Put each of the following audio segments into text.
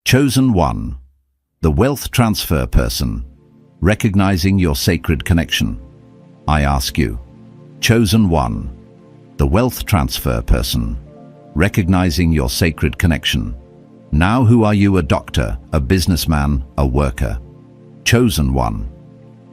Chosen one, the wealth transfer person, recognizing your sacred connection. I ask you, chosen one, the wealth transfer person, recognizing your sacred connection. Now who are you? A doctor, a businessman, a worker? Chosen one.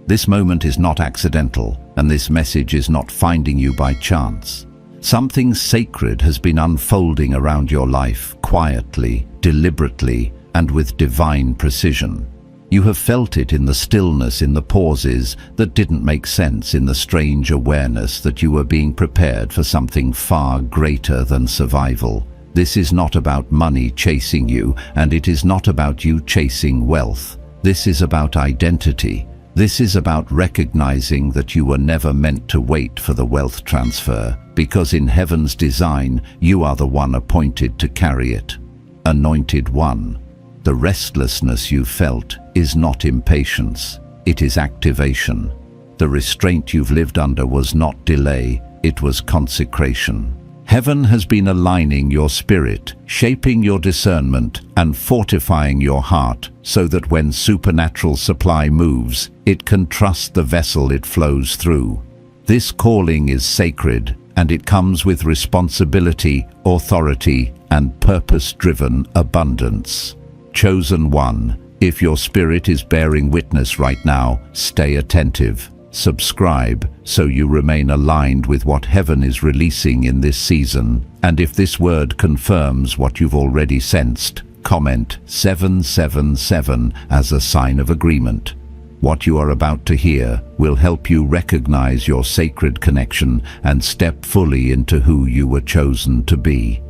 This moment is not accidental, and this message is not finding you by chance. Something sacred has been unfolding around your life, quietly, deliberately, and with divine precision. You have felt it in the stillness, in the pauses that didn't make sense, in the strange awareness that you were being prepared for something far greater than survival. This is not about money chasing you, and it is not about you chasing wealth. This is about identity. This is about recognizing that you were never meant to wait for the wealth transfer, because in heaven's design, you are the one appointed to carry it. Anointed one. The restlessness you felt is not impatience, it is activation. The restraint you've lived under was not delay, it was consecration. Heaven has been aligning your spirit, shaping your discernment, and fortifying your heart so that when supernatural supply moves, it can trust the vessel it flows through. This calling is sacred, and it comes with responsibility, authority, and purpose-driven abundance. Chosen one, if your spirit is bearing witness right now, stay attentive. Subscribe so you remain aligned with what heaven is releasing in this season. And if this word confirms what you've already sensed, comment 777 as a sign of agreement. What you are about to hear will help you recognize your sacred connection and step fully into who you were chosen to be.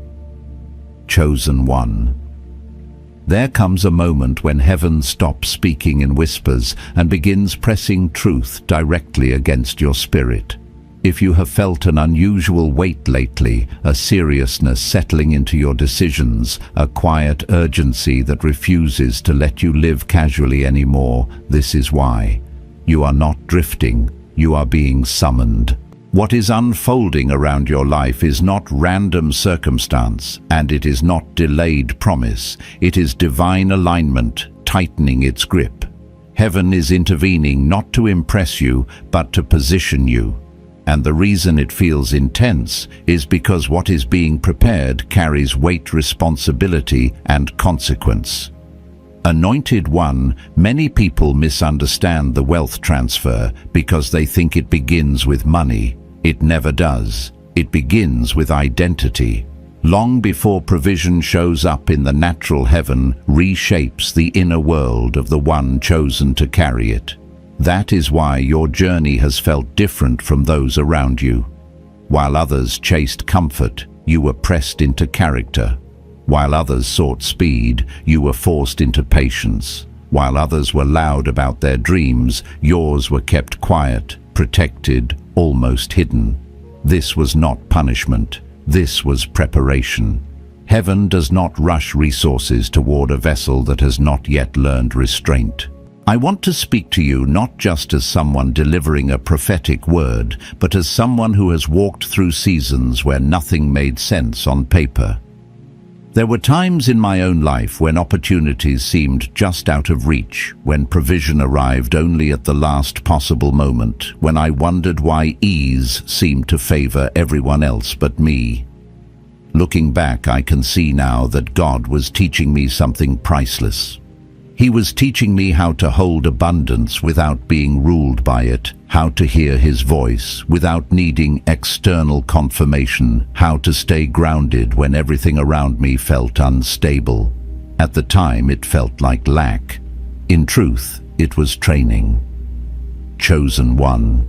Chosen one. There comes a moment when heaven stops speaking in whispers and begins pressing truth directly against your spirit. If you have felt an unusual weight lately, a seriousness settling into your decisions, a quiet urgency that refuses to let you live casually anymore, this is why. You are not drifting, you are being summoned. What is unfolding around your life is not random circumstance, and it is not delayed promise. It is divine alignment, tightening its grip. Heaven is intervening not to impress you, but to position you. And the reason it feels intense is because what is being prepared carries weight, responsibility, and consequence. Anointed one, many people misunderstand the wealth transfer because they think it begins with money. It never does. It begins with identity. Long before provision shows up in the natural, heaven reshapes the inner world of the one chosen to carry it. That is why your journey has felt different from those around you. While others chased comfort, you were pressed into character. While others sought speed, you were forced into patience. While others were loud about their dreams, yours were kept quiet, protected, almost hidden. This was not punishment. This was preparation. Heaven does not rush resources toward a vessel that has not yet learned restraint. I want to speak to you not just as someone delivering a prophetic word, but as someone who has walked through seasons where nothing made sense on paper. There were times in my own life when opportunities seemed just out of reach, when provision arrived only at the last possible moment, when I wondered why ease seemed to favor everyone else but me. Looking back, I can see now that God was teaching me something priceless. He was teaching me how to hold abundance without being ruled by it, how to hear His voice without needing external confirmation, how to stay grounded when everything around me felt unstable. At the time, it felt like lack. In truth, it was training. Chosen one.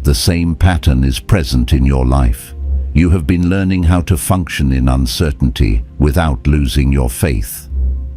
The same pattern is present in your life. You have been learning how to function in uncertainty without losing your faith.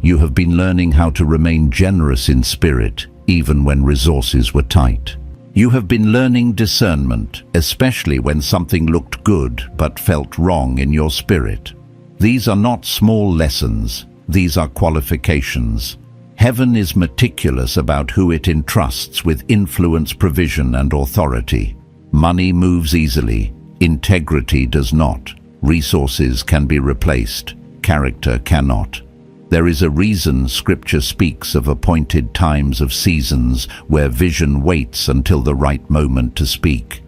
You have been learning how to remain generous in spirit, even when resources were tight. You have been learning discernment, especially when something looked good but felt wrong in your spirit. These are not small lessons, these are qualifications. Heaven is meticulous about who it entrusts with influence, provision, and authority. Money moves easily, integrity does not. Resources can be replaced, character cannot. There is a reason Scripture speaks of appointed times of seasons where vision waits until the right moment to speak.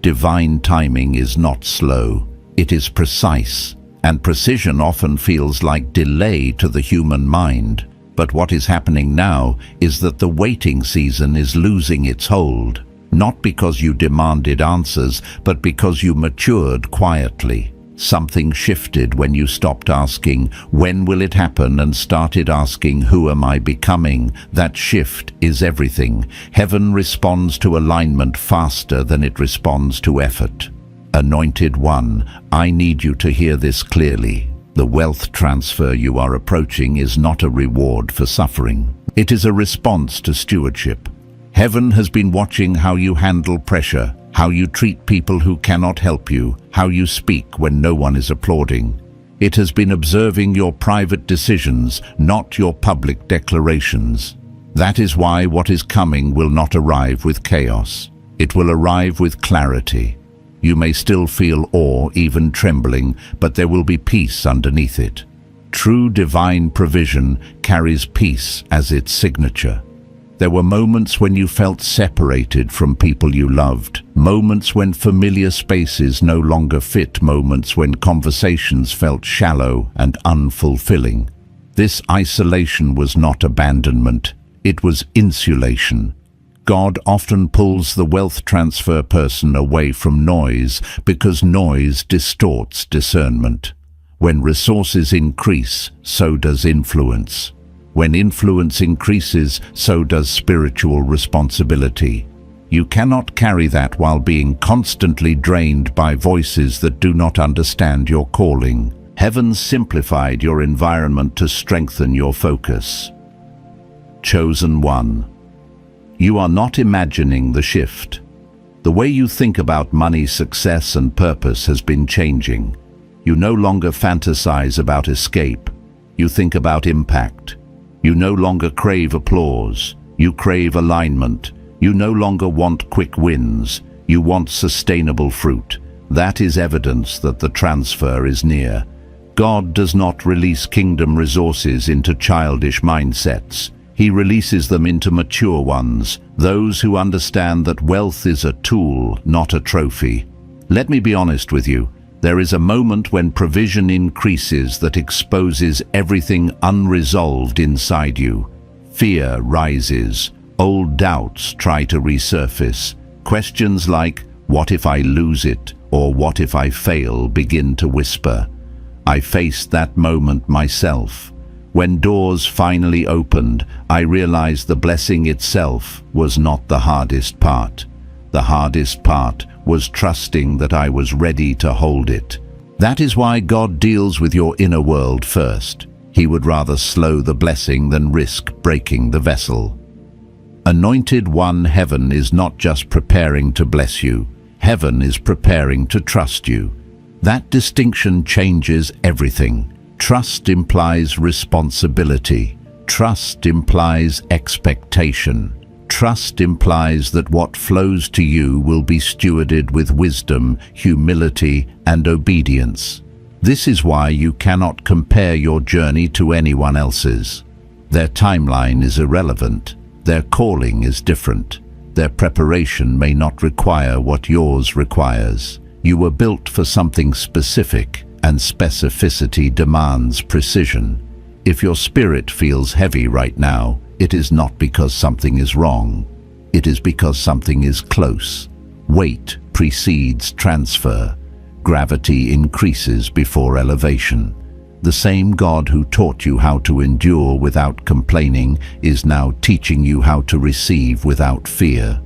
Divine timing is not slow, it is precise, and precision often feels like delay to the human mind. But what is happening now is that the waiting season is losing its hold, not because you demanded answers, but because you matured quietly. Something shifted when you stopped asking, "When will it happen?" and started asking, "Who am I becoming?" That shift is everything. Heaven responds to alignment faster than it responds to effort. Anointed One, I need you to hear this clearly. The wealth transfer you are approaching is not a reward for suffering. It is a response to stewardship. Heaven has been watching how you handle pressure, how you treat people who cannot help you, how you speak when no one is applauding. It has been observing your private decisions, not your public declarations. That is why what is coming will not arrive with chaos. It will arrive with clarity. You may still feel awe, even trembling, but there will be peace underneath it. True divine provision carries peace as its signature. There were moments when you felt separated from people you loved, moments when familiar spaces no longer fit, moments when conversations felt shallow and unfulfilling. This isolation was not abandonment, it was insulation. God often pulls the wealth transfer person away from noise because noise distorts discernment. When resources increase, so does influence. When influence increases, so does spiritual responsibility. You cannot carry that while being constantly drained by voices that do not understand your calling. Heaven simplified your environment to strengthen your focus. Chosen One. You are not imagining the shift. The way you think about money, success, and purpose has been changing. You no longer fantasize about escape. You think about impact. You no longer crave applause. You crave alignment. You no longer want quick wins. You want sustainable fruit. That is evidence that the transfer is near. God does not release kingdom resources into childish mindsets. He releases them into mature ones, those who understand that wealth is a tool, not a trophy. Let me be honest with you. There is a moment when provision increases that exposes everything unresolved inside you. Fear rises. Old doubts try to resurface. Questions like, "What if I lose it?" or "What if I fail?" begin to whisper. I faced that moment myself. When doors finally opened, I realized the blessing itself was not the hardest part. The hardest part was trusting that I was ready to hold it. That is why God deals with your inner world first. He would rather slow the blessing than risk breaking the vessel. Anointed One, heaven is not just preparing to bless you. Heaven is preparing to trust you. That distinction changes everything. Trust implies responsibility. Trust implies expectation. Trust implies that what flows to you will be stewarded with wisdom, humility, and obedience. This is why you cannot compare your journey to anyone else's. Their timeline is irrelevant. Their calling is different. Their preparation may not require what yours requires. You were built for something specific, and specificity demands precision. If your spirit feels heavy right now, it is not because something is wrong. It is because something is close. Weight precedes transfer. Gravity increases before elevation. The same God who taught you how to endure without complaining is now teaching you how to receive without fear.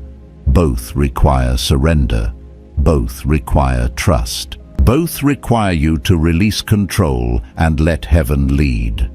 Both require surrender. Both require trust. Both require you to release control and let heaven lead.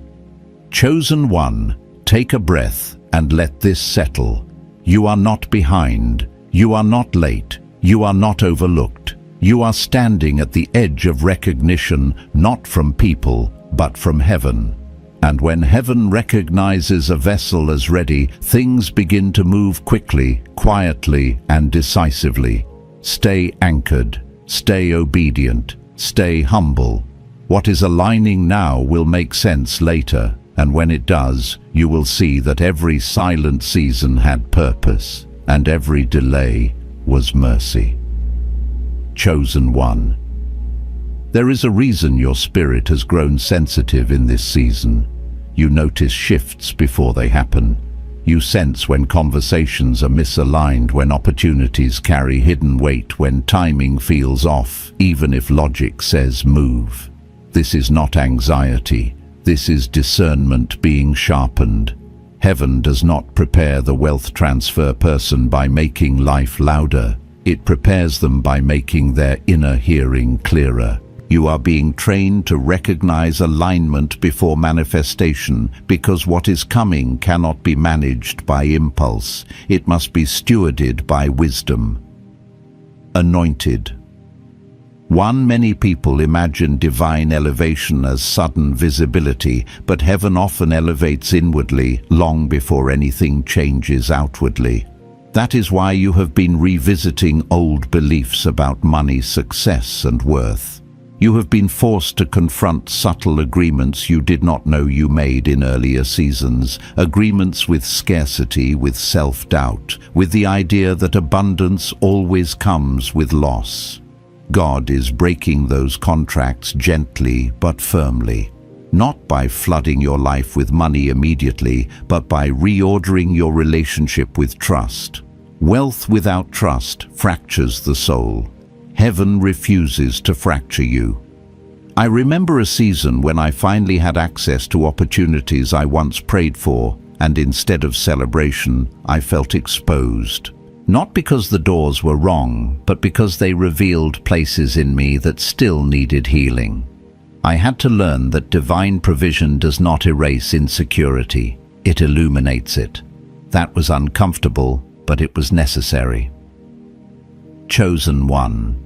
Chosen One, take a breath and let this settle. You are not behind. You are not late. You are not overlooked. You are standing at the edge of recognition, not from people, but from heaven. And when heaven recognizes a vessel as ready, things begin to move quickly, quietly, and decisively. Stay anchored. Stay obedient. Stay humble. What is aligning now will make sense later. And when it does, you will see that every silent season had purpose, and every delay was mercy. Chosen one. There is a reason your spirit has grown sensitive in this season. You notice shifts before they happen. You sense when conversations are misaligned, when opportunities carry hidden weight, when timing feels off, even if logic says move. This is not anxiety. This is discernment being sharpened. Heaven does not prepare the wealth transfer person by making life louder. It prepares them by making their inner hearing clearer. You are being trained to recognize alignment before manifestation, because what is coming cannot be managed by impulse. It must be stewarded by wisdom. Anointed. Many people imagine divine elevation as sudden visibility, but heaven often elevates inwardly, long before anything changes outwardly. That is why you have been revisiting old beliefs about money, success, and worth. You have been forced to confront subtle agreements you did not know you made in earlier seasons, agreements with scarcity, with self-doubt, with the idea that abundance always comes with loss. God is breaking those contracts gently but firmly, not by flooding your life with money immediately, but by reordering your relationship with trust. Wealth without trust fractures the soul. Heaven refuses to fracture you. I remember a season when I finally had access to opportunities I once prayed for, and instead of celebration, I felt exposed. Not because the doors were wrong, but because they revealed places in me that still needed healing. I had to learn that divine provision does not erase insecurity, it illuminates it. That was uncomfortable, but it was necessary. Chosen one.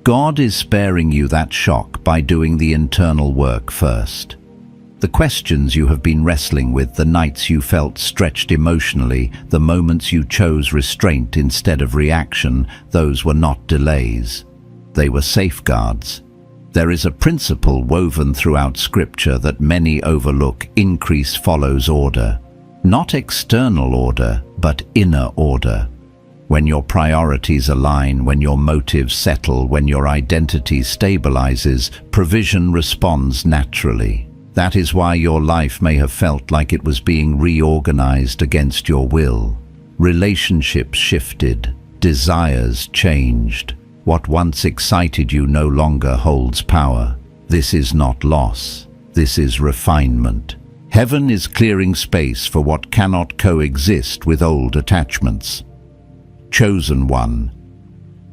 God is sparing you that shock by doing the internal work first. The questions you have been wrestling with, the nights you felt stretched emotionally, the moments you chose restraint instead of reaction, those were not delays. They were safeguards. There is a principle woven throughout Scripture that many overlook: increase follows order. Not external order, but inner order. When your priorities align, when your motives settle, when your identity stabilizes, provision responds naturally. That is why your life may have felt like it was being reorganized against your will. Relationships shifted, desires changed. What once excited you no longer holds power. This is not loss. This is refinement. Heaven is clearing space for what cannot coexist with old attachments. Chosen one.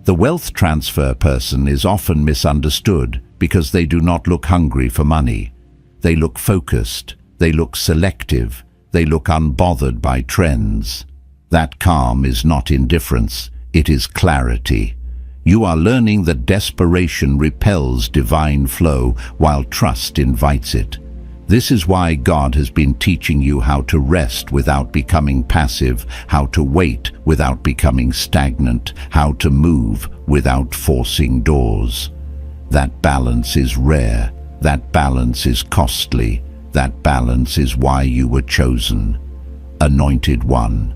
The wealth transfer person is often misunderstood because they do not look hungry for money. They look focused, they look selective, they look unbothered by trends. That calm is not indifference, it is clarity. You are learning that desperation repels divine flow while trust invites it. This is why God has been teaching you how to rest without becoming passive, how to wait without becoming stagnant, how to move without forcing doors. That balance is rare. That balance is costly. That balance is why you were chosen. Anointed one.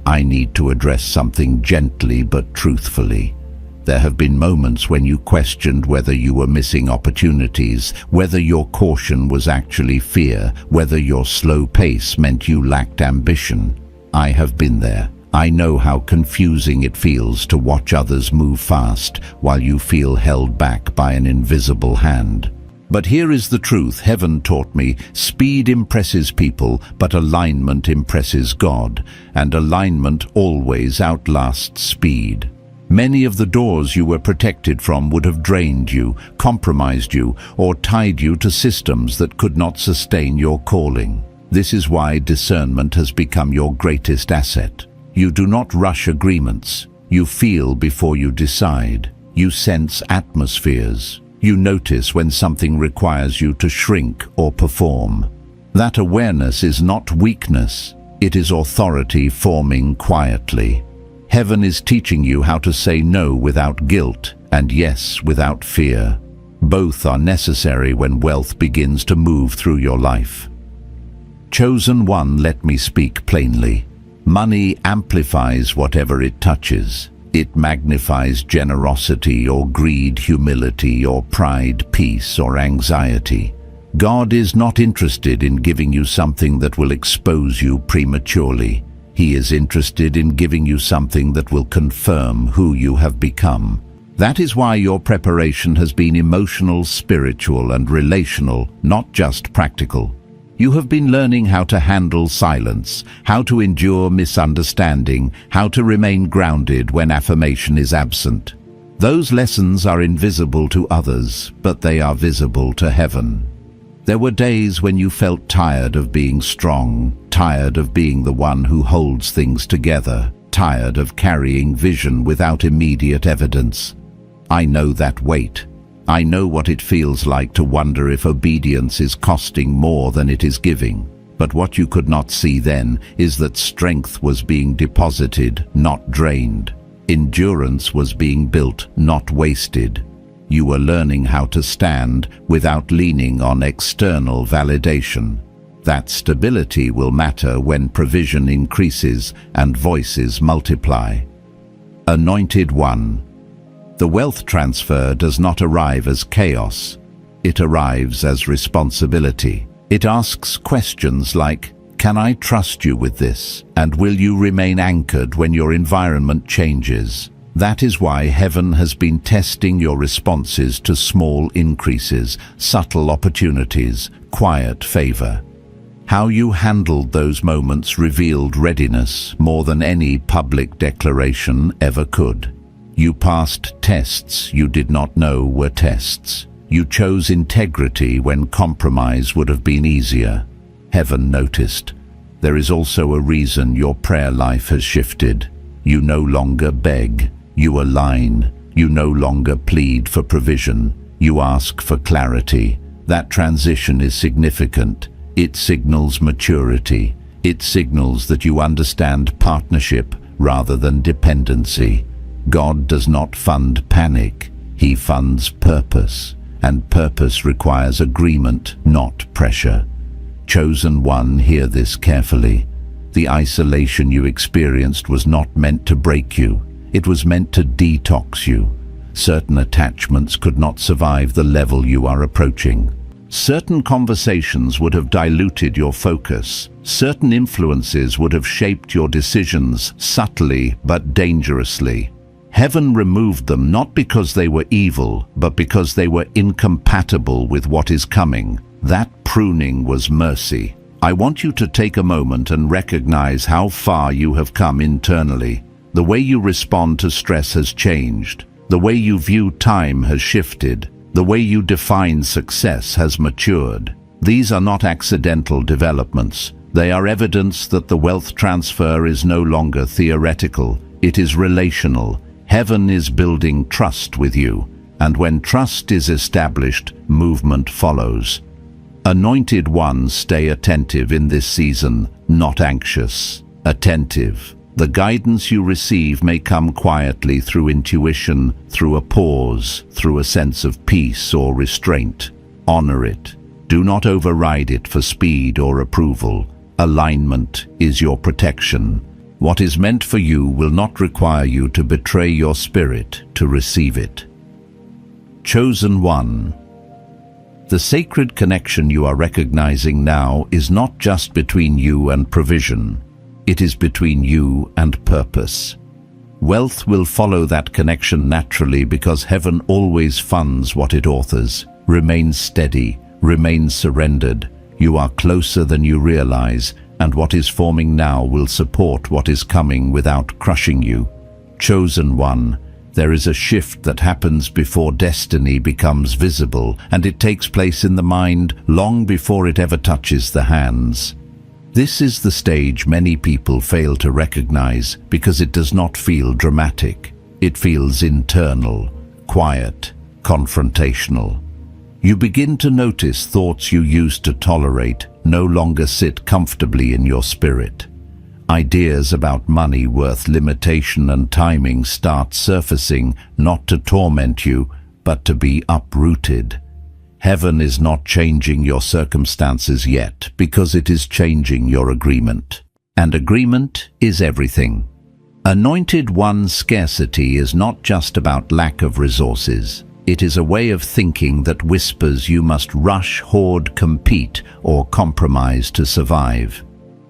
I need to address something gently but truthfully. There have been moments when you questioned whether you were missing opportunities, whether your caution was actually fear, whether your slow pace meant you lacked ambition. I have been there. I know how confusing it feels to watch others move fast while you feel held back by an invisible hand. But here is the truth heaven taught me: speed impresses people, but alignment impresses God, and alignment always outlasts speed. Many of the doors you were protected from would have drained you, compromised you, or tied you to systems that could not sustain your calling. This is why discernment has become your greatest asset. You do not rush agreements. You feel before you decide. You sense atmospheres. You notice when something requires you to shrink or perform. That awareness is not weakness. It is authority forming quietly. Heaven is teaching you how to say no without guilt and yes without fear. Both are necessary when wealth begins to move through your life. Chosen one, let me speak plainly. Money amplifies whatever it touches. It magnifies generosity or greed, humility or pride, peace or anxiety. God is not interested in giving you something that will expose you prematurely. He is interested in giving you something that will confirm who you have become. That is why your preparation has been emotional, spiritual, and relational, not just practical. You have been learning how to handle silence, how to endure misunderstanding, how to remain grounded when affirmation is absent. Those lessons are invisible to others, but they are visible to heaven. There were days when you felt tired of being strong, tired of being the one who holds things together, tired of carrying vision without immediate evidence. I know that weight. I know what it feels like to wonder if obedience is costing more than it is giving. But what you could not see then is that strength was being deposited, not drained. Endurance was being built, not wasted. You were learning how to stand without leaning on external validation. That stability will matter when provision increases and voices multiply. Anointed one. The wealth transfer does not arrive as chaos. It arrives as responsibility. It asks questions like, can I trust you with this? And will you remain anchored when your environment changes? That is why heaven has been testing your responses to small increases, subtle opportunities, quiet favor. How you handled those moments revealed readiness more than any public declaration ever could. You passed tests you did not know were tests. You chose integrity when compromise would have been easier. Heaven noticed. There is also a reason your prayer life has shifted. You no longer beg. You align. You no longer plead for provision. You ask for clarity. That transition is significant. It signals maturity. It signals that you understand partnership rather than dependency. God does not fund panic. He funds purpose. And purpose requires agreement, not pressure. Chosen one, hear this carefully. The isolation you experienced was not meant to break you. It was meant to detox you. Certain attachments could not survive the level you are approaching. Certain conversations would have diluted your focus. Certain influences would have shaped your decisions subtly but dangerously. Heaven removed them not because they were evil, but because they were incompatible with what is coming. That pruning was mercy. I want you to take a moment and recognize how far you have come internally. The way you respond to stress has changed. The way you view time has shifted. The way you define success has matured. These are not accidental developments. They are evidence that the wealth transfer is no longer theoretical. It is relational. Heaven is building trust with you, and when trust is established, movement follows. Anointed ones, stay attentive in this season, not anxious. Attentive. The guidance you receive may come quietly through intuition, through a pause, through a sense of peace or restraint. Honor it. Do not override it for speed or approval. Alignment is your protection. What is meant for you will not require you to betray your spirit to receive it. Chosen one. The sacred connection you are recognizing now is not just between you and provision. It is between you and purpose. Wealth will follow that connection naturally because heaven always funds what it authors. Remain steady, remain surrendered. You are closer than you realize, and what is forming now will support what is coming without crushing you. Chosen one, there is a shift that happens before destiny becomes visible, and it takes place in the mind long before it ever touches the hands. This is the stage many people fail to recognize because it does not feel dramatic. It feels internal, quiet, confrontational. You begin to notice thoughts you used to tolerate no longer sit comfortably in your spirit. Ideas about money, worth, limitation, and timing start surfacing, not to torment you, but to be uprooted. Heaven is not changing your circumstances yet because it is changing your agreement. And agreement is everything. Anointed One's scarcity is not just about lack of resources. It is a way of thinking that whispers you must rush, hoard, compete, or compromise to survive.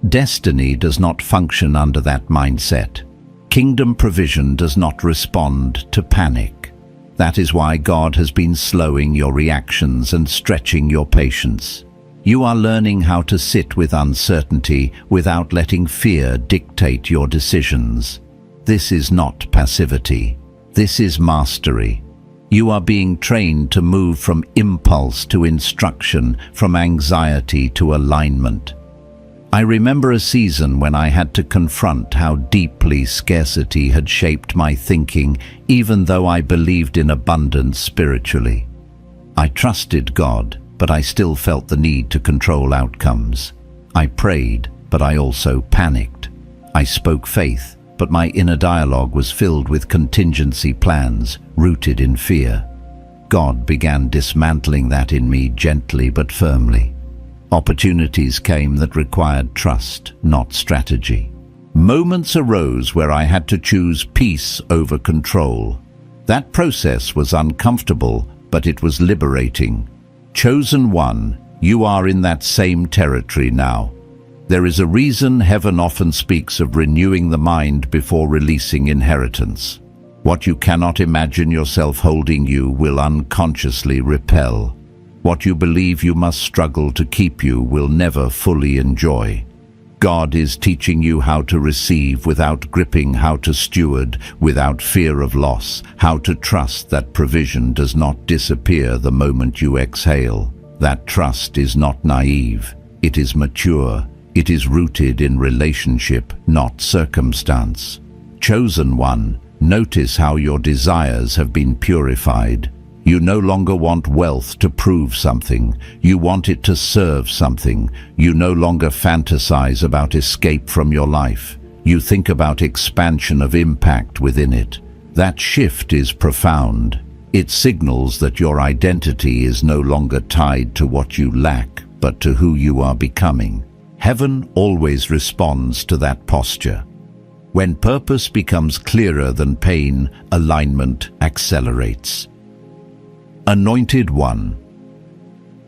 Destiny does not function under that mindset. Kingdom provision does not respond to panic. That is why God has been slowing your reactions and stretching your patience. You are learning how to sit with uncertainty without letting fear dictate your decisions. This is not passivity. This is mastery. You are being trained to move from impulse to instruction, from anxiety to alignment. I remember a season when I had to confront how deeply scarcity had shaped my thinking, even though I believed in abundance spiritually. I trusted God, but I still felt the need to control outcomes. I prayed, but I also panicked. I spoke faith, but my inner dialogue was filled with contingency plans, rooted in fear. God began dismantling that in me gently but firmly. Opportunities came that required trust, not strategy. Moments arose where I had to choose peace over control. That process was uncomfortable, but it was liberating. Chosen one, you are in that same territory now. There is a reason heaven often speaks of renewing the mind before releasing inheritance. What you cannot imagine yourself holding you will unconsciously repel. What you believe you must struggle to keep you will never fully enjoy. God is teaching you how to receive without gripping, how to steward without fear of loss, how to trust that provision does not disappear the moment you exhale. That trust is not naive. It is mature. It is rooted in relationship, not circumstance. Chosen one, notice how your desires have been purified. You no longer want wealth to prove something. You want it to serve something. You no longer fantasize about escape from your life. You think about expansion of impact within it. That shift is profound. It signals that your identity is no longer tied to what you lack, but to who you are becoming. Heaven always responds to that posture. When purpose becomes clearer than pain, alignment accelerates. Anointed one.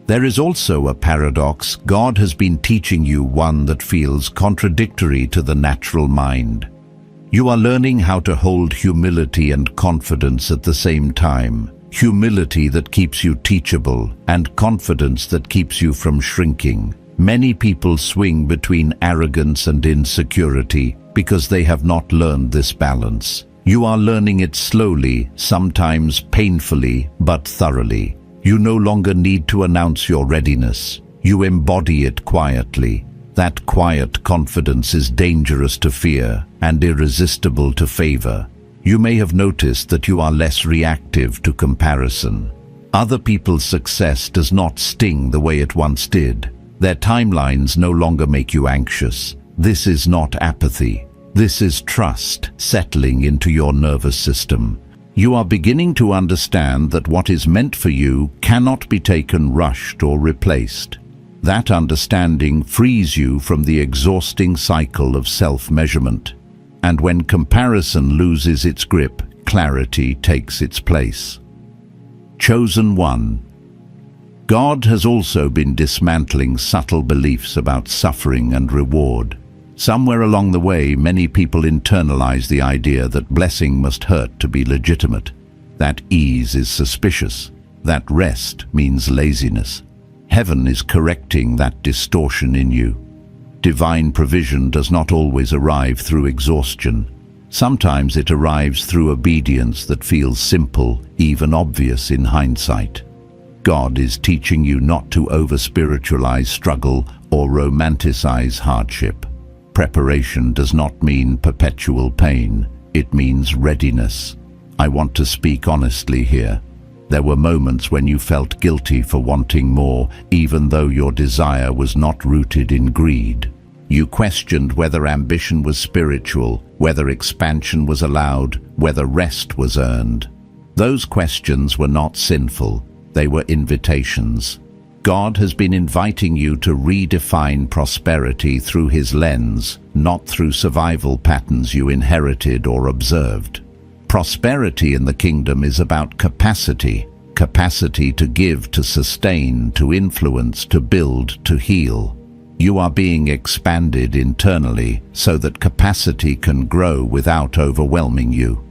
There is also a paradox. God has been teaching you one that feels contradictory to the natural mind. You are learning how to hold humility and confidence at the same time. Humility that keeps you teachable and confidence that keeps you from shrinking. Many people swing between arrogance and insecurity because they have not learned this balance. You are learning it slowly, sometimes painfully, but thoroughly. You no longer need to announce your readiness. You embody it quietly. That quiet confidence is dangerous to fear and irresistible to favor. You may have noticed that you are less reactive to comparison. Other people's success does not sting the way it once did. Their timelines no longer make you anxious. This is not apathy. This is trust settling into your nervous system. You are beginning to understand that what is meant for you cannot be taken, rushed, or replaced. That understanding frees you from the exhausting cycle of self-measurement. And when comparison loses its grip, clarity takes its place. Chosen one. God has also been dismantling subtle beliefs about suffering and reward. Somewhere along the way, many people internalize the idea that blessing must hurt to be legitimate. That ease is suspicious. That rest means laziness. Heaven is correcting that distortion in you. Divine provision does not always arrive through exhaustion. Sometimes it arrives through obedience that feels simple, even obvious in hindsight. God is teaching you not to over-spiritualize struggle or romanticize hardship. Preparation does not mean perpetual pain. It means readiness. I want to speak honestly here. There were moments when you felt guilty for wanting more, even though your desire was not rooted in greed. You questioned whether ambition was spiritual, whether expansion was allowed, whether rest was earned. Those questions were not sinful. They were invitations. God has been inviting you to redefine prosperity through His lens, not through survival patterns you inherited or observed. Prosperity in the kingdom is about capacity. Capacity to give, to sustain, to influence, to build, to heal. You are being expanded internally so that capacity can grow without overwhelming you.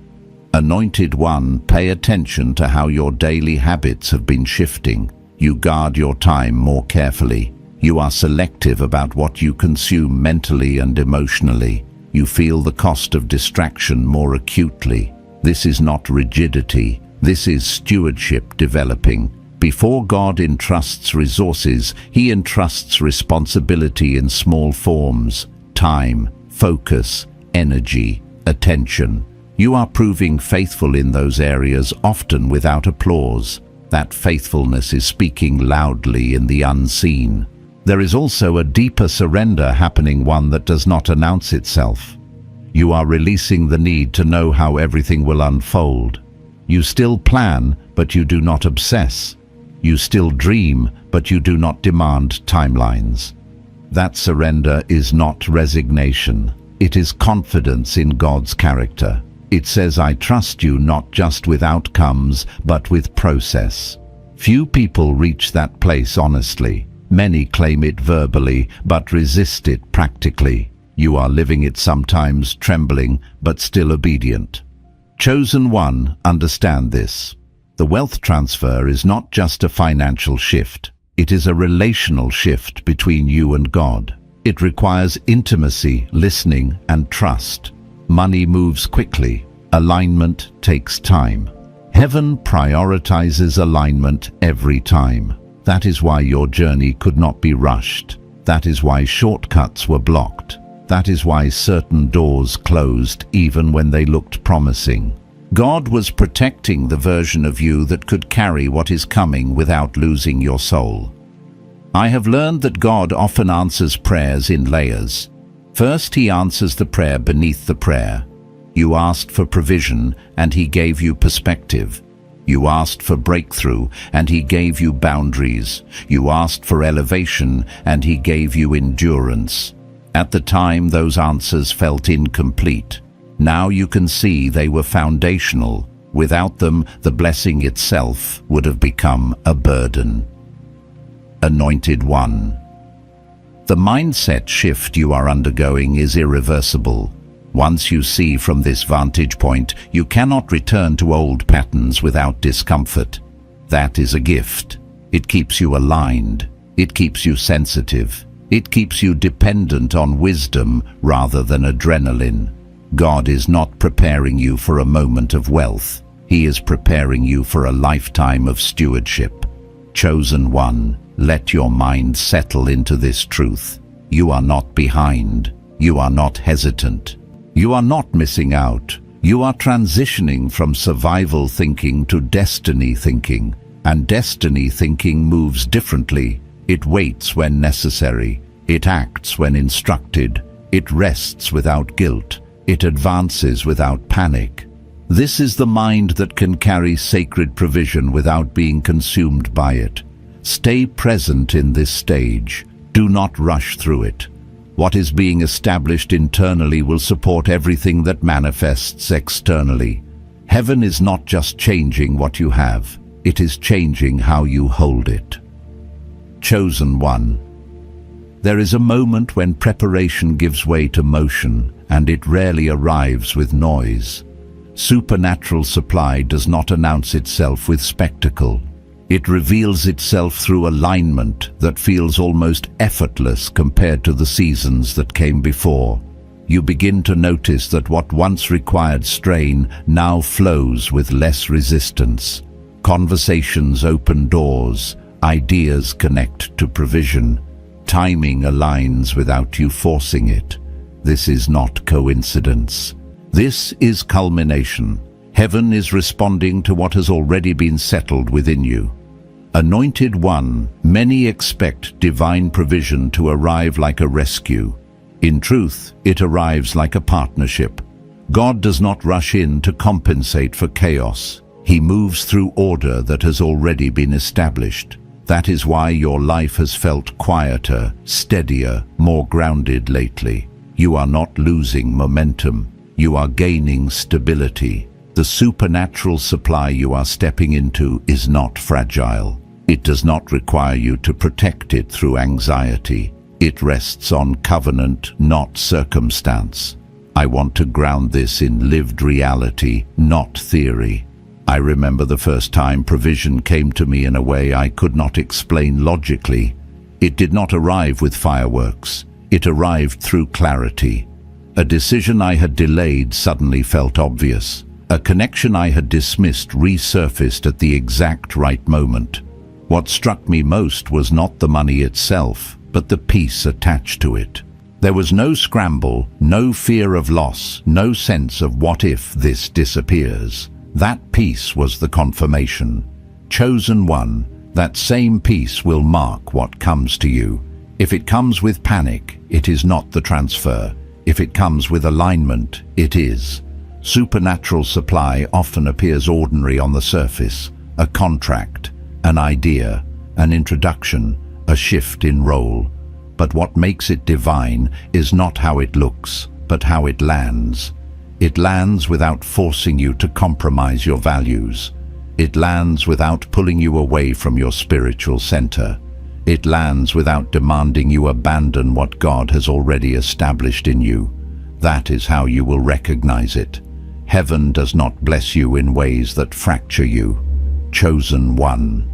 Anointed One, pay attention to how your daily habits have been shifting. You guard your time more carefully. You are selective about what you consume mentally and emotionally. You feel the cost of distraction more acutely. This is not rigidity. This is stewardship developing. Before God entrusts resources, He entrusts responsibility in small forms: time, focus, energy, attention. You are proving faithful in those areas, often without applause. That faithfulness is speaking loudly in the unseen. There is also a deeper surrender happening, one that does not announce itself. You are releasing the need to know how everything will unfold. You still plan, but you do not obsess. You still dream, but you do not demand timelines. That surrender is not resignation. It is confidence in God's character. It says, I trust you not just with outcomes, but with process. Few people reach that place honestly. Many claim it verbally, but resist it practically. You are living it, sometimes trembling, but still obedient. Chosen One, understand this. The wealth transfer is not just a financial shift. It is a relational shift between you and God. It requires intimacy, listening, and trust. Money moves quickly. Alignment takes time. Heaven prioritizes alignment every time. That is why your journey could not be rushed. That is why shortcuts were blocked. That is why certain doors closed even when they looked promising. God was protecting the version of you that could carry what is coming without losing your soul. I have learned that God often answers prayers in layers. First, He answers the prayer beneath the prayer. You asked for provision, and He gave you perspective. You asked for breakthrough, and He gave you boundaries. You asked for elevation, and He gave you endurance. At the time, those answers felt incomplete. Now you can see they were foundational. Without them, the blessing itself would have become a burden. Anointed One. The mindset shift you are undergoing is irreversible. Once you see from this vantage point, you cannot return to old patterns without discomfort. That is a gift. It keeps you aligned. It keeps you sensitive. It keeps you dependent on wisdom rather than adrenaline. God is not preparing you for a moment of wealth. He is preparing you for a lifetime of stewardship. Chosen One, let your mind settle into this truth. You are not behind. You are not hesitant. You are not missing out. You are transitioning from survival thinking to destiny thinking. And destiny thinking moves differently. It waits when necessary. It acts when instructed. It rests without guilt. It advances without panic. This is the mind that can carry sacred provision without being consumed by it. Stay present in this stage. Do not rush through it. What is being established internally will support everything that manifests externally. Heaven is not just changing what you have, it is changing how you hold it. Chosen One. There is a moment when preparation gives way to motion, and it rarely arrives with noise. Supernatural supply does not announce itself with spectacle. It reveals itself through alignment that feels almost effortless compared to the seasons that came before. You begin to notice that what once required strain now flows with less resistance. Conversations open doors, ideas connect to provision, timing aligns without you forcing it. This is not coincidence. This is culmination. Heaven is responding to what has already been settled within you. Anointed One, many expect divine provision to arrive like a rescue. In truth, it arrives like a partnership. God does not rush in to compensate for chaos. He moves through order that has already been established. That is why your life has felt quieter, steadier, more grounded lately. You are not losing momentum. You are gaining stability. The supernatural supply you are stepping into is not fragile. It does not require you to protect it through anxiety. It rests on covenant, not circumstance. I want to ground this in lived reality, not theory. I remember the first time provision came to me in a way I could not explain logically. It did not arrive with fireworks. It arrived through clarity. A decision I had delayed suddenly felt obvious. A connection I had dismissed resurfaced at the exact right moment. What struck me most was not the money itself, but the peace attached to it. There was no scramble, no fear of loss, no sense of what if this disappears. That peace was the confirmation. Chosen one, that same peace will mark what comes to you. If it comes with panic, it is not the transfer. If it comes with alignment, it is. Supernatural supply often appears ordinary on the surface. A contract, an idea, an introduction, a shift in role. But what makes it divine is not how it looks, but how it lands. It lands without forcing you to compromise your values. It lands without pulling you away from your spiritual center. It lands without demanding you abandon what God has already established in you. That is how you will recognize it. Heaven does not bless you in ways that fracture you. Chosen one.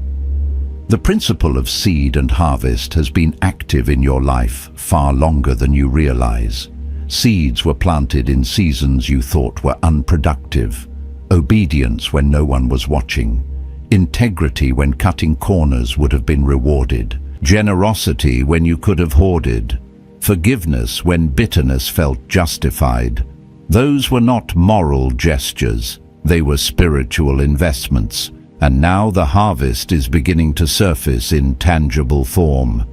The principle of seed and harvest has been active in your life far longer than you realize. Seeds were planted in seasons you thought were unproductive. Obedience when no one was watching. Integrity when cutting corners would have been rewarded. Generosity when you could have hoarded. Forgiveness when bitterness felt justified. Those were not moral gestures. They were spiritual investments. And now the harvest is beginning to surface in tangible form.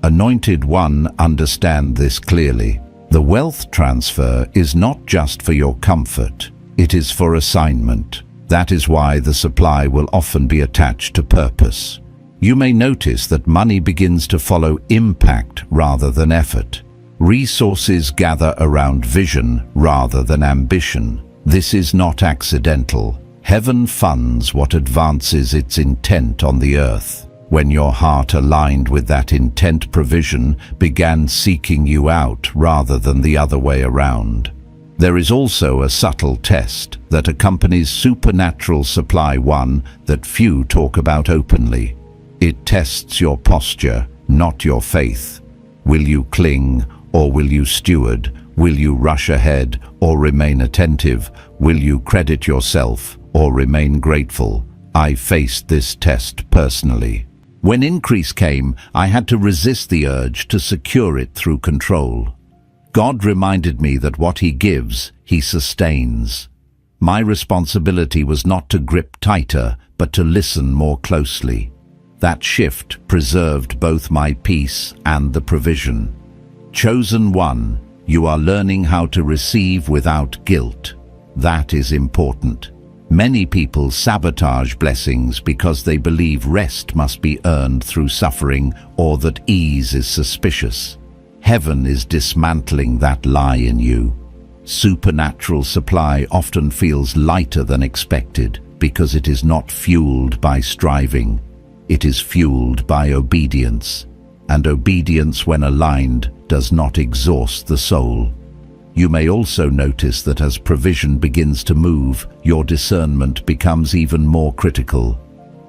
Anointed One, understand this clearly. The wealth transfer is not just for your comfort, it is for assignment. That is why the supply will often be attached to purpose. You may notice that money begins to follow impact rather than effort. Resources gather around vision rather than ambition. This is not accidental. Heaven funds what advances its intent on the earth. When your heart aligned with that intent, provision began seeking you out rather than the other way around. There is also a subtle test that accompanies supernatural supply, one that few talk about openly. It tests your posture, not your faith. Will you cling or will you steward? Will you rush ahead or remain attentive? Will you credit yourself or remain grateful? I faced this test personally. When increase came, I had to resist the urge to secure it through control. God reminded me that what He gives, He sustains. My responsibility was not to grip tighter, but to listen more closely. That shift preserved both my peace and the provision. Chosen one, you are learning how to receive without guilt. That is important. Many people sabotage blessings because they believe rest must be earned through suffering or that ease is suspicious. Heaven is dismantling that lie in you. Supernatural supply often feels lighter than expected because it is not fueled by striving. It is fueled by obedience. And obedience, when aligned, does not exhaust the soul. You may also notice that as provision begins to move, your discernment becomes even more critical.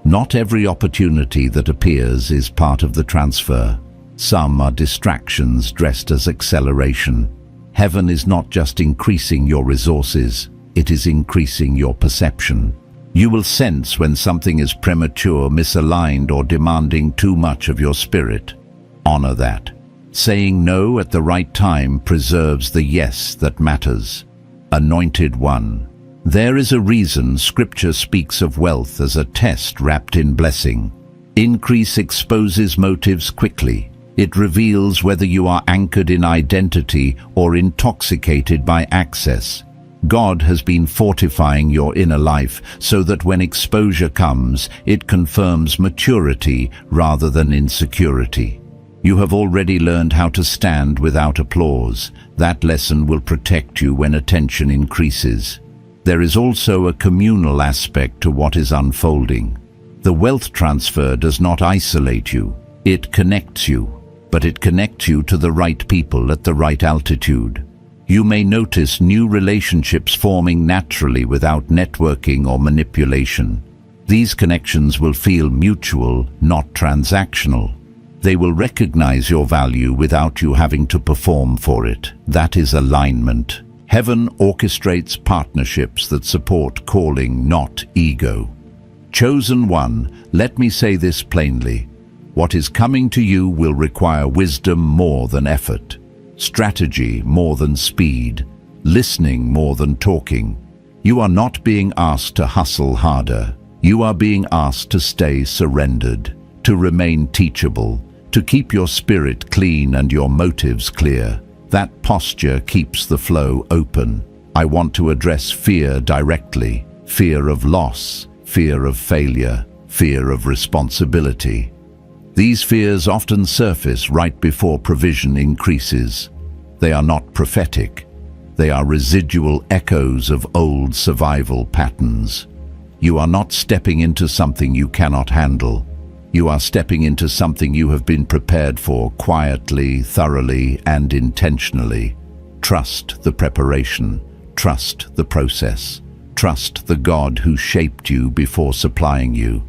Not every opportunity that appears is part of the transfer. Some are distractions dressed as acceleration. Heaven is not just increasing your resources, it is increasing your perception. You will sense when something is premature, misaligned, or demanding too much of your spirit. Honor that. Saying no at the right time preserves the yes that matters. Anointed one. There is a reason Scripture speaks of wealth as a test wrapped in blessing. Increase exposes motives quickly. It reveals whether you are anchored in identity or intoxicated by access. God has been fortifying your inner life so that when exposure comes, it confirms maturity rather than insecurity. You have already learned how to stand without applause. That lesson will protect you when attention increases. There is also a communal aspect to what is unfolding. The wealth transfer does not isolate you. It connects you, but it connects you to the right people at the right altitude. You may notice new relationships forming naturally without networking or manipulation. These connections will feel mutual, not transactional. They will recognize your value without you having to perform for it. That is alignment. Heaven orchestrates partnerships that support calling, not ego. Chosen one, let me say this plainly. What is coming to you will require wisdom more than effort, strategy more than speed, listening more than talking. You are not being asked to hustle harder. You are being asked to stay surrendered, to remain teachable, to keep your spirit clean and your motives clear. That posture keeps the flow open. I want to address fear directly. Fear of loss, fear of failure, fear of responsibility. These fears often surface right before provision increases. They are not prophetic. They are residual echoes of old survival patterns. You are not stepping into something you cannot handle. You are stepping into something you have been prepared for quietly, thoroughly, and intentionally. Trust the preparation. Trust the process. Trust the God who shaped you before supplying you.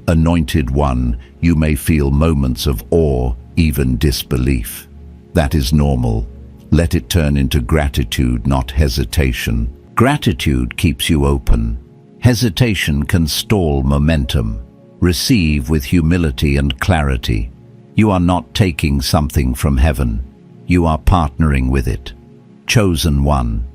Anointed one, you may feel moments of awe, even disbelief. That is normal. Let it turn into gratitude, not hesitation. Gratitude keeps you open. Hesitation can stall momentum. Receive with humility and clarity. You are not taking something from heaven. You are partnering with it. Chosen one.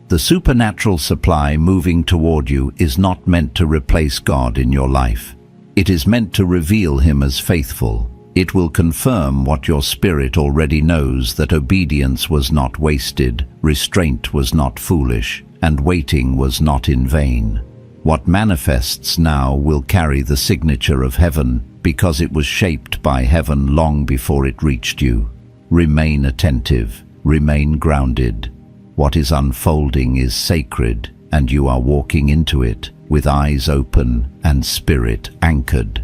The supernatural supply moving toward you is not meant to replace God in your life. It is meant to reveal Him as faithful. It will confirm what your spirit already knows, that obedience was not wasted, restraint was not foolish, and waiting was not in vain. What manifests now will carry the signature of heaven because it was shaped by heaven long before it reached you. Remain attentive, remain grounded. What is unfolding is sacred, and you are walking into it with eyes open and spirit anchored.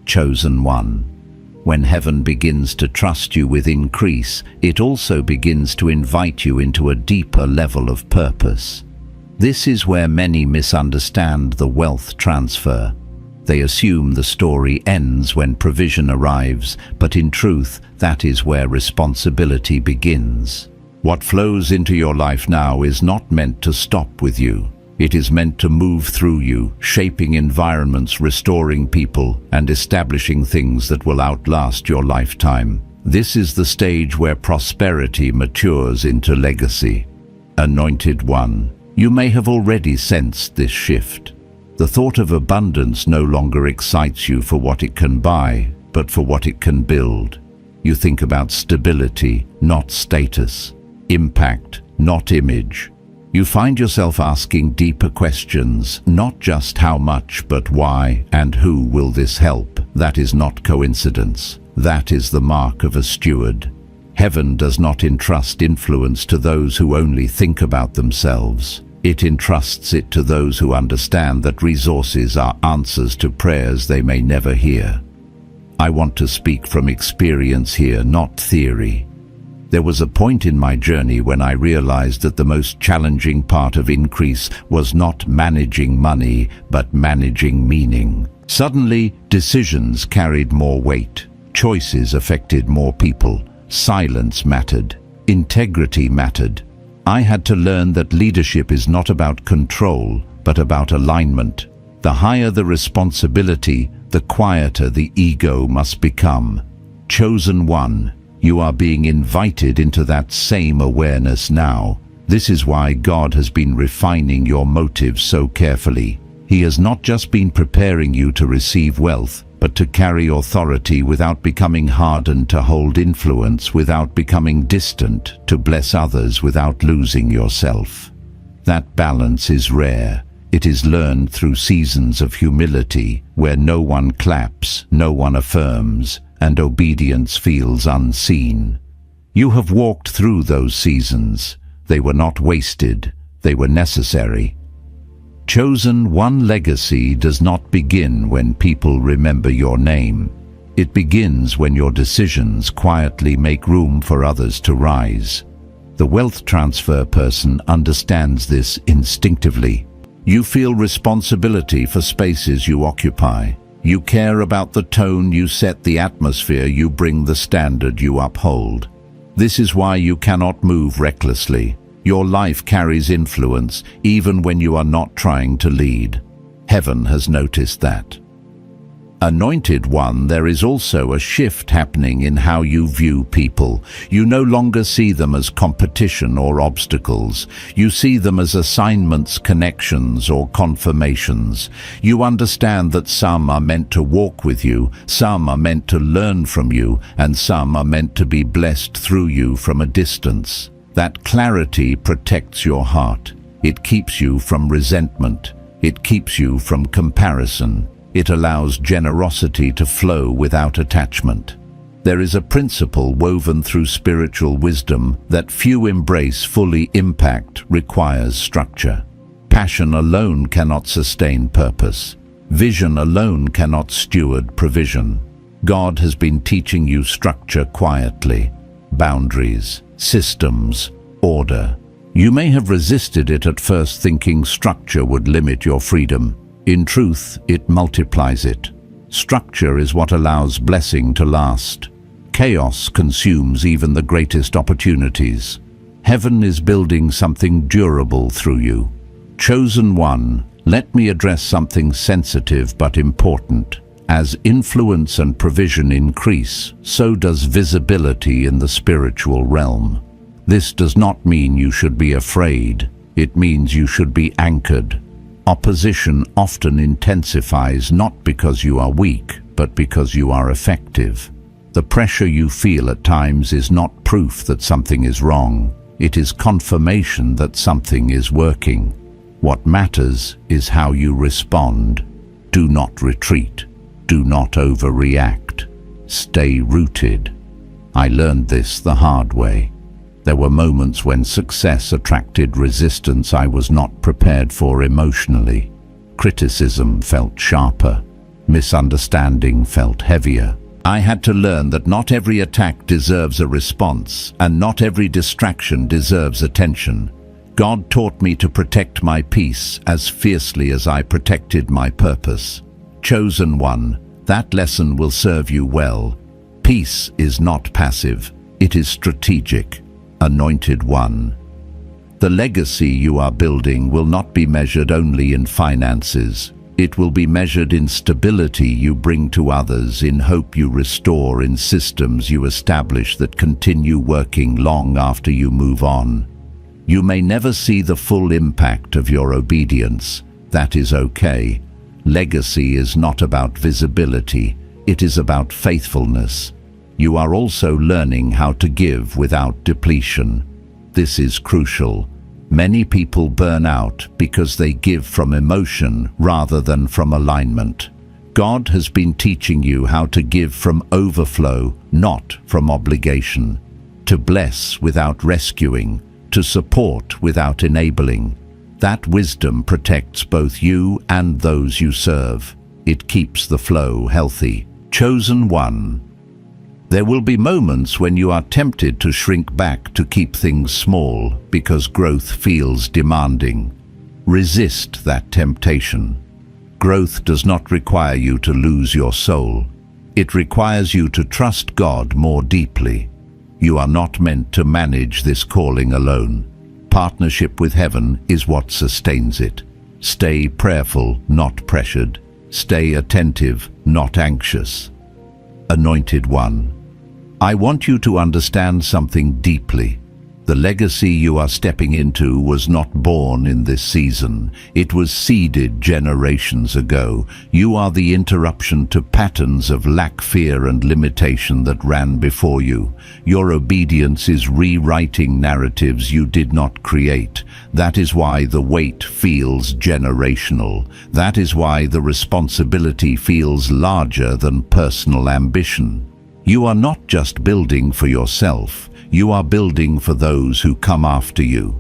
Chosen one. When heaven begins to trust you with increase, it also begins to invite you into a deeper level of purpose. This is where many misunderstand the wealth transfer. They assume the story ends when provision arrives, but in truth, that is where responsibility begins. What flows into your life now is not meant to stop with you. It is meant to move through you, shaping environments, restoring people, and establishing things that will outlast your lifetime. This is the stage where prosperity matures into legacy. Anointed one. You may have already sensed this shift. The thought of abundance no longer excites you for what it can buy, but for what it can build. You think about stability, not status, impact, not image. You find yourself asking deeper questions, not just how much, but why and who will this help? That is not coincidence. That is the mark of a steward. Heaven does not entrust influence to those who only think about themselves. It entrusts it to those who understand that resources are answers to prayers they may never hear. I want to speak from experience here, not theory. There was a point in my journey when I realized that the most challenging part of increase was not managing money, but managing meaning. Suddenly, decisions carried more weight. Choices affected more people. Silence mattered. Integrity mattered. I had to learn that leadership is not about control, but about alignment. The higher the responsibility, the quieter the ego must become. Chosen one, you are being invited into that same awareness now. This is why God has been refining your motives so carefully. He has not just been preparing you to receive wealth, but to carry authority without becoming hardened, to hold influence without becoming distant, to bless others without losing yourself. That balance is rare. It is learned through seasons of humility, where no one claps, no one affirms, and obedience feels unseen. You have walked through those seasons. They were not wasted, they were necessary. Chosen one legacy does not begin when people remember your name. It begins when your decisions quietly make room for others to rise. The wealth transfer person understands this instinctively. You feel responsibility for spaces you occupy. You care about the tone you set, the atmosphere you bring, the standard you uphold. This is why you cannot move recklessly. Your life carries influence even when you are not trying to lead. Heaven has noticed that. Anointed one, there is also a shift happening in how you view people. You no longer see them as competition or obstacles. You see them as assignments, connections, or confirmations. You understand that some are meant to walk with you, some are meant to learn from you, and some are meant to be blessed through you from a distance. That clarity protects your heart. It keeps you from resentment. It keeps you from comparison. It allows generosity to flow without attachment. There is a principle woven through spiritual wisdom that few embrace fully. Impact requires structure. Passion alone cannot sustain purpose. Vision alone cannot steward provision. God has been teaching you structure quietly. Boundaries, systems, order. You may have resisted it at first, thinking structure would limit your freedom. In truth, it multiplies it. Structure is what allows blessing to last. Chaos consumes even the greatest opportunities. Heaven is building something durable through you. Chosen one, let me address something sensitive but important. As influence and provision increase, so does visibility in the spiritual realm. This does not mean you should be afraid. It means you should be anchored. Opposition often intensifies not because you are weak, but because you are effective. The pressure you feel at times is not proof that something is wrong. It is confirmation that something is working. What matters is how you respond. Do not retreat. Do not overreact. Stay rooted. I learned this the hard way. There were moments when success attracted resistance I was not prepared for emotionally. Criticism felt sharper. Misunderstanding felt heavier. I had to learn that not every attack deserves a response, and not every distraction deserves attention. God taught me to protect my peace as fiercely as I protected my purpose. Chosen one, that lesson will serve you well. Peace is not passive, it is strategic. Anointed one. The legacy you are building will not be measured only in finances. It will be measured in stability you bring to others, in hope you restore, in systems you establish that continue working long after you move on. You may never see the full impact of your obedience. That is okay. Legacy is not about visibility. It is about faithfulness. You are also learning how to give without depletion. This is crucial. Many people burn out because they give from emotion rather than from alignment. God has been teaching you how to give from overflow, not from obligation. To bless without rescuing, to support without enabling. That wisdom protects both you and those you serve. It keeps the flow healthy. Chosen one. There will be moments when you are tempted to shrink back to keep things small because growth feels demanding. Resist that temptation. Growth does not require you to lose your soul. It requires you to trust God more deeply. You are not meant to manage this calling alone. Partnership with heaven is what sustains it. Stay prayerful, not pressured. Stay attentive, not anxious. Anointed one. I want you to understand something deeply. The legacy you are stepping into was not born in this season. It was seeded generations ago. You are the interruption to patterns of lack, fear, and limitation that ran before you. Your obedience is rewriting narratives you did not create. That is why the weight feels generational. That is why the responsibility feels larger than personal ambition. You are not just building for yourself. You are building for those who come after you.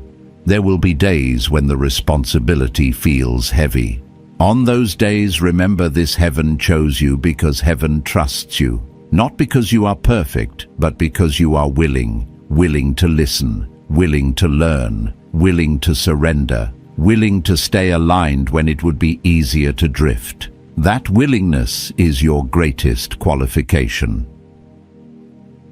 There will be days when the responsibility feels heavy. On those days, remember this: heaven chose you because heaven trusts you. Not because you are perfect, but because you are willing to listen, willing to learn, willing to surrender, willing to stay aligned when it would be easier to drift. That willingness is your greatest qualification.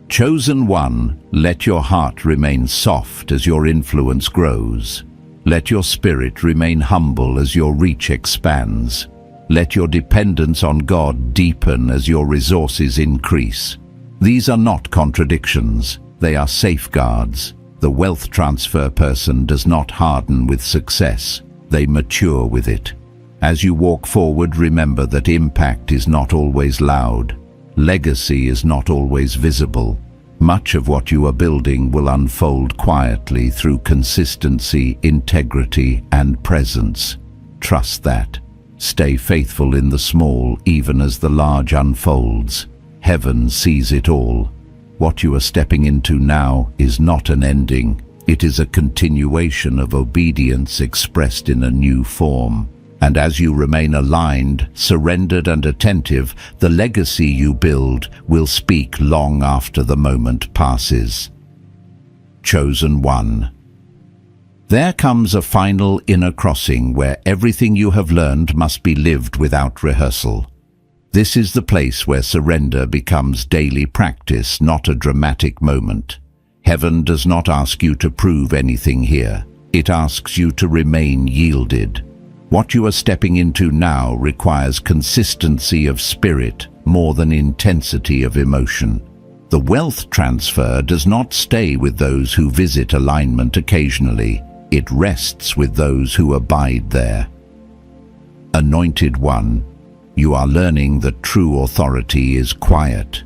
Chosen one, let your heart remain soft as your influence grows. Let your spirit remain humble as your reach expands. Let your dependence on God deepen as your resources increase. These are not contradictions, they are safeguards. The wealth transfer person does not harden with success, they mature with it. As you walk forward, remember that impact is not always loud. Legacy is not always visible. Much of what you are building will unfold quietly through consistency, integrity, and presence. Trust that. Stay faithful in the small, even as the large unfolds. Heaven sees it all. What you are stepping into now is not an ending. It is a continuation of obedience expressed in a new form. And as you remain aligned, surrendered, and attentive, the legacy you build will speak long after the moment passes. Chosen one. There comes a final inner crossing where everything you have learned must be lived without rehearsal. This is the place where surrender becomes daily practice, not a dramatic moment. Heaven does not ask you to prove anything here. It asks you to remain yielded. What you are stepping into now requires consistency of spirit more than intensity of emotion. The wealth transfer does not stay with those who visit alignment occasionally. It rests with those who abide there. Anointed one, you are learning that true authority is quiet.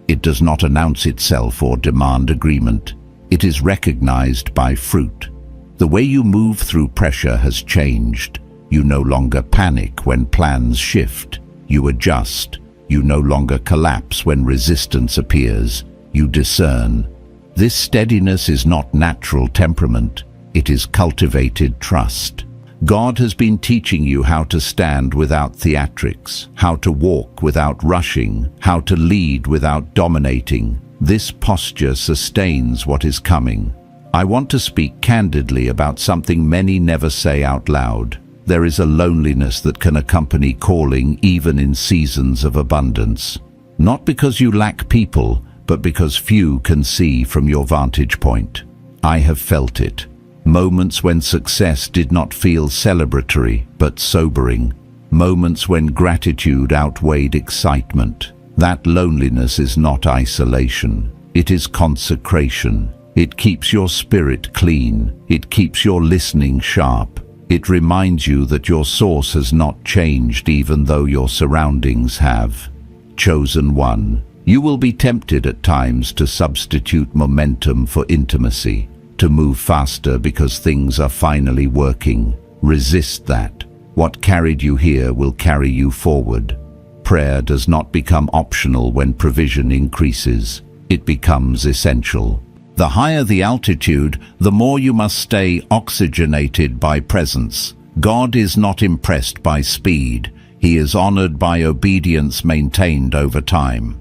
It does not announce itself or demand agreement. It is recognized by fruit. The way you move through pressure has changed. You no longer panic when plans shift. You adjust. You no longer collapse when resistance appears. You discern. This steadiness is not natural temperament. It is cultivated trust. God has been teaching you how to stand without theatrics, how to walk without rushing, how to lead without dominating. This posture sustains what is coming. I want to speak candidly about something many never say out loud. There is a loneliness that can accompany calling even in seasons of abundance. Not because you lack people, but because few can see from your vantage point. I have felt it. Moments when success did not feel celebratory, but sobering. Moments when gratitude outweighed excitement. That loneliness is not isolation. It is consecration. It keeps your spirit clean. It keeps your listening sharp. It reminds you that your source has not changed even though your surroundings have. Chosen one, you will be tempted at times to substitute momentum for intimacy, to move faster because things are finally working. Resist that. What carried you here will carry you forward. Prayer does not become optional when provision increases. It becomes essential. The higher the altitude, the more you must stay oxygenated by presence. God is not impressed by speed. He is honored by obedience maintained over time.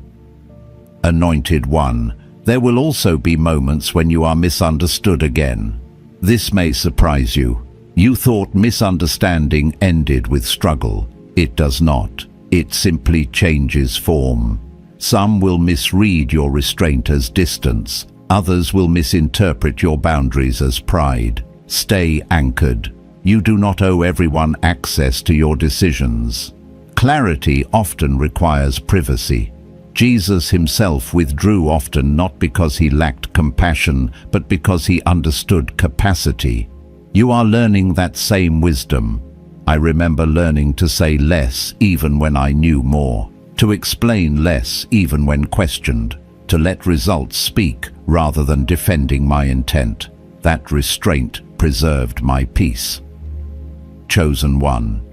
Anointed one, there will also be moments when you are misunderstood again. This may surprise you. You thought misunderstanding ended with struggle. It does not. It simply changes form. Some will misread your restraint as distance. Others will misinterpret your boundaries as pride. Stay anchored. You do not owe everyone access to your decisions. Clarity often requires privacy. Jesus himself withdrew often not because he lacked compassion, but because he understood capacity. You are learning that same wisdom. I remember learning to say less even when I knew more, to explain less even when questioned, to let results speak rather than defending my intent. That restraint preserved my peace. Chosen one.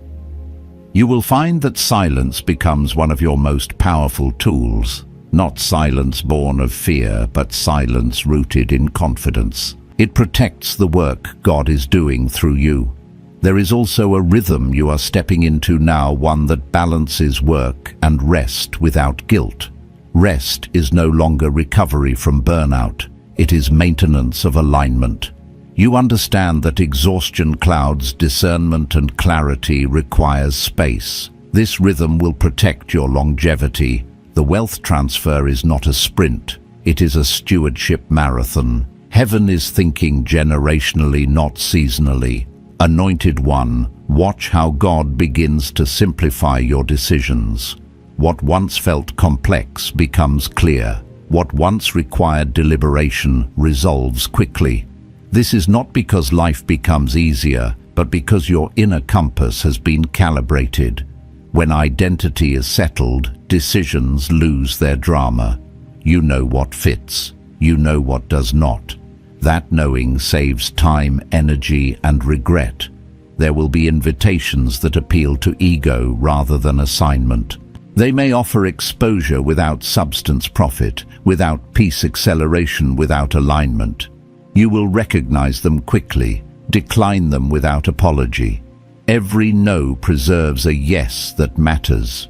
You will find that silence becomes one of your most powerful tools. Not silence born of fear, but silence rooted in confidence. It protects the work God is doing through you. There is also a rhythm you are stepping into now, one that balances work and rest without guilt. Rest is no longer recovery from burnout. It is maintenance of alignment. You understand that exhaustion clouds discernment and clarity requires space. This rhythm will protect your longevity. The wealth transfer is not a sprint. It is a stewardship marathon. Heaven is thinking generationally, not seasonally. Anointed one, watch how God begins to simplify your decisions. What once felt complex becomes clear. What once required deliberation resolves quickly. This is not because life becomes easier, but because your inner compass has been calibrated. When identity is settled, decisions lose their drama. You know what fits. You know what does not. That knowing saves time, energy, and regret. There will be invitations that appeal to ego rather than assignment. They may offer exposure without substance profit, without peace acceleration, without alignment. You will recognize them quickly, decline them without apology. Every no preserves a yes that matters.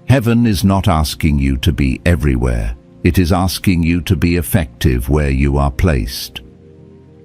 Heaven is not asking you to be everywhere. It is asking you to be effective where you are placed.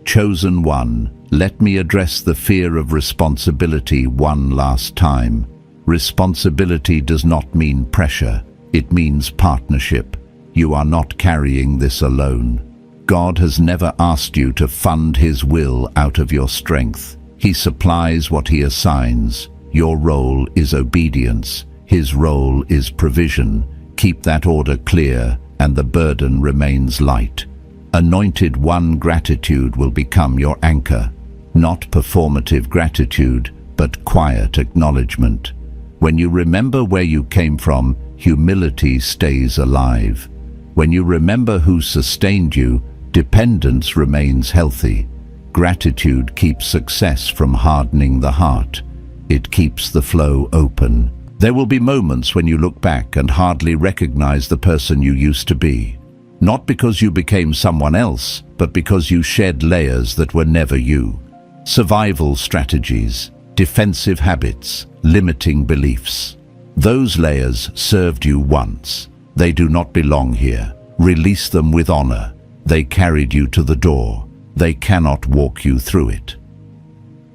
Chosen one, let me address the fear of responsibility one last time. Responsibility does not mean pressure. It means partnership. You are not carrying this alone. God has never asked you to fund His will out of your strength. He supplies what He assigns. Your role is obedience. His role is provision. Keep that order clear, and the burden remains light. Anointed one, gratitude will become your anchor. Not performative gratitude, but quiet acknowledgement. When you remember where you came from, humility stays alive. When you remember who sustained you, dependence remains healthy. Gratitude keeps success from hardening the heart. It keeps the flow open. There will be moments when you look back and hardly recognize the person you used to be. Not because you became someone else, but because you shed layers that were never you. Survival strategies, defensive habits, limiting beliefs. Those layers served you once. They do not belong here. Release them with honor. They carried you to the door. They cannot walk you through it.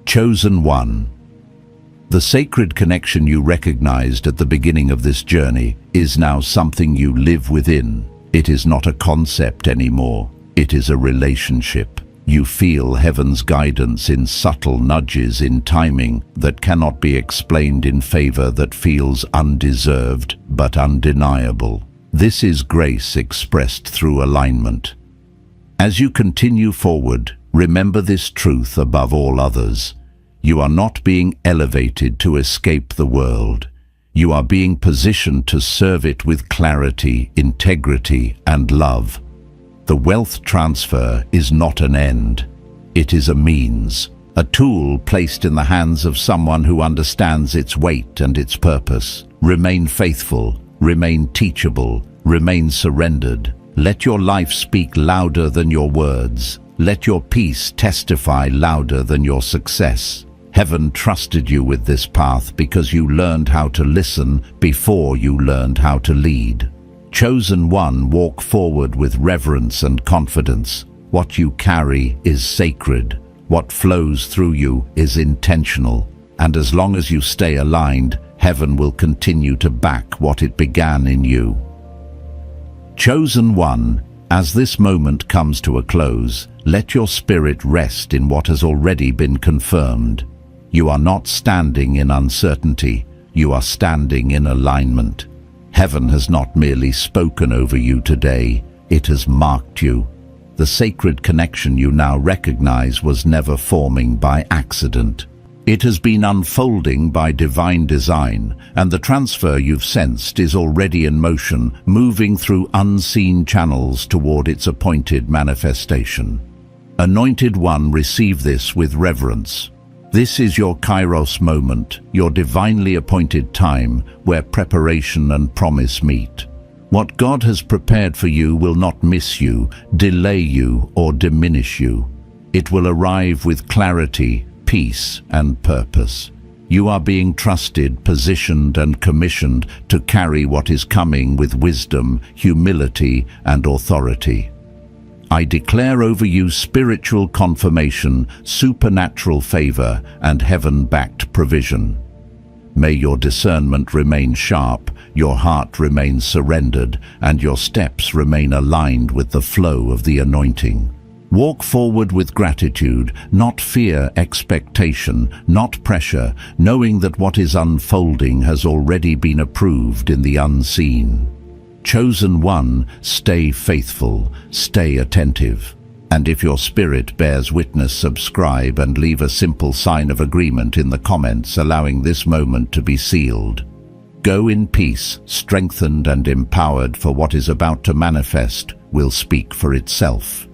Chosen one. The sacred connection you recognized at the beginning of this journey is now something you live within. It is not a concept anymore. It is a relationship. You feel heaven's guidance in subtle nudges, in timing that cannot be explained, in favor that feels undeserved but undeniable. This is grace expressed through alignment. As you continue forward, remember this truth above all others. You are not being elevated to escape the world. You are being positioned to serve it with clarity, integrity, and love. The wealth transfer is not an end. It is a means, a tool placed in the hands of someone who understands its weight and its purpose. Remain faithful, remain teachable, remain surrendered. Let your life speak louder than your words. Let your peace testify louder than your success. Heaven trusted you with this path because you learned how to listen before you learned how to lead. Chosen one, walk forward with reverence and confidence. What you carry is sacred. What flows through you is intentional. And as long as you stay aligned, heaven will continue to back what it began in you. Chosen one, as this moment comes to a close, let your spirit rest in what has already been confirmed. You are not standing in uncertainty. You are standing in alignment. Heaven has not merely spoken over you today, it has marked you. The sacred connection you now recognize was never forming by accident. It has been unfolding by divine design, and the transfer you've sensed is already in motion, moving through unseen channels toward its appointed manifestation. Anointed One, receive this with reverence. This is your Kairos moment, your divinely appointed time where preparation and promise meet. What God has prepared for you will not miss you, delay you, or diminish you. It will arrive with clarity, peace, and purpose. You are being trusted, positioned, and commissioned to carry what is coming with wisdom, humility, and authority. I declare over you spiritual confirmation, supernatural favor, and heaven-backed provision. May your discernment remain sharp, your heart remain surrendered, and your steps remain aligned with the flow of the anointing. Walk forward with gratitude, not fear, expectation, not pressure, knowing that what is unfolding has already been approved in the unseen. Chosen One, stay faithful, stay attentive. And if your spirit bears witness, subscribe and leave a simple sign of agreement in the comments, allowing this moment to be sealed. Go in peace, strengthened and empowered, for what is about to manifest will speak for itself.